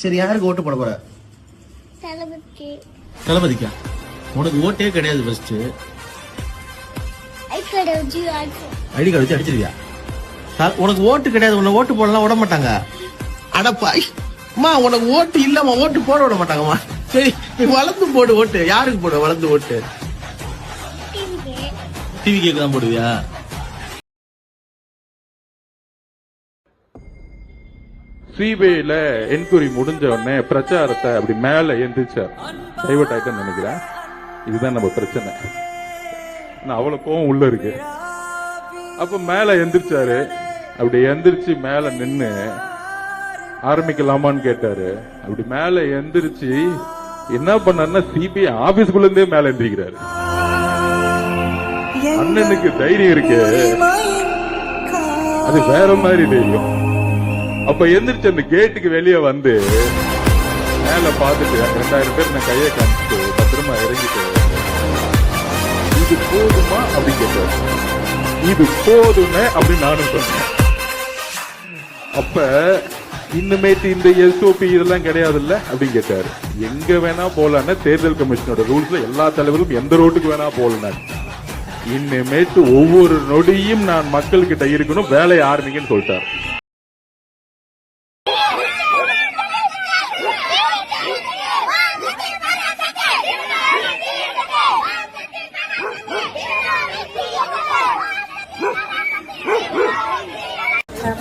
சரி, யாருக்கு ஓட்டு போட போற? தளபதிக்கா? உனக்கு ஓட்டே கிடையாது. ஃபர்ஸ்ட் ஐடி கார்டு வச்சு அடிச்சிருவியா? உனக்கு ஓட்டு கிடையாது. உன்னை ஓட்டு போடலாம் விட மாட்டாங்க. அடப்பா அம்மா, உனக்கு ஓட்டு இல்லம்மா, ஓட்டு போட விட மாட்டாங்கம்மா. சரி, நீ வளர்ந்து போடு ஓட்டு. யாருக்கு போடு வளர்ந்து ஓட்டு? டிவி கேக்கு தான் போடுவியா? சிபிஐல என்கொயரி முடிஞ்ச உடனே பிரச்சாரத்தை அப்படி மேல எந்திரிச்சார். டைவர்ட் ஆயிட்டேன்னு நினைக்கிறேன். இதுதான் நம்ம பிரச்சனை. அவ்வளவு கோவம் உள்ள இருக்கு. அப்ப மேல எந்திரிச்சாரு. அப்படி எந்திரிச்சு மேல நின்னு ஆரம்பிக்கலாமான்னு கேட்டாரு. அப்படி மேல எந்திரிச்சு என்ன பண்ணாருன்னா சிபிஐ ஆபீஸ்குள்ள இருந்தே மேல எந்திரிக்கிறாரு. அண்ணனுக்கு தைரியம் இருக்கு, அது வேற மாதிரி தைரியம். அப்ப எந்திரிச்சு அந்த கேட்டுக்கு வெளியே வந்து மேல பாத்துட்டு 2000 பேர் நான் கையை காமிச்சு பத்திரமா இறங்கிட்டு, இது போதுமா அப்படின்னு கேட்டாரு. இது போதுமே அப்படின்னு நானும் சொன்னேன். அப்ப இன்னுமேட்டு இந்த எஸ்ஓபி இதெல்லாம் கிடையாதுல்ல அப்படின்னு கேட்டாரு. எங்க வேணா போலான்னு தேர்தல் கமிஷனோட ரூல்ஸ்ல எல்லா தலைவரும் எந்த ரோட்டுக்கு வேணா போலாம். இன்னுமேட்டு ஒவ்வொரு நொடியும் நான் மக்கள் கிட்ட இருக்கணும், வேலையை ஆரம்பிங்கன்னு சொல்லிட்டாரு.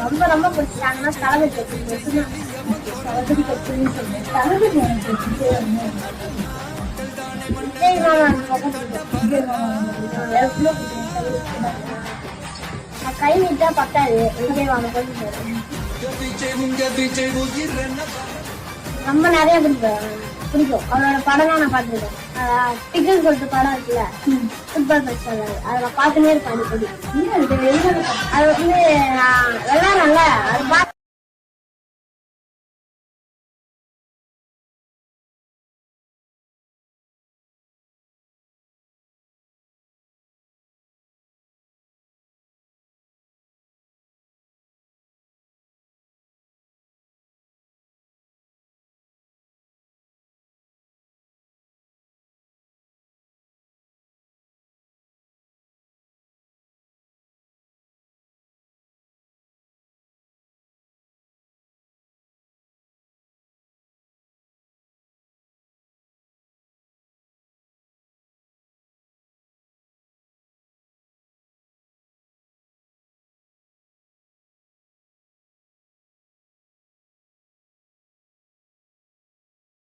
ரொம்ப ரொம்ப பிடிச்சாங்கன்னா தளபதி கட்சின்னு சொல்லுவேன். தளபதி விஜய் கை நீட்டா பத்தாது. விஜய் ரொம்ப நிறைய பிடிக்கும். அவரோட படம் தான் நான் பார்த்துருக்கேன். டிக்கெட் சொல்லிட்டு படம் இருக்குல்ல, ஃபுட்பால் மேட்ச் அதை பார்த்துனே இருப்பேன். அது வந்து விளையாடுறல அது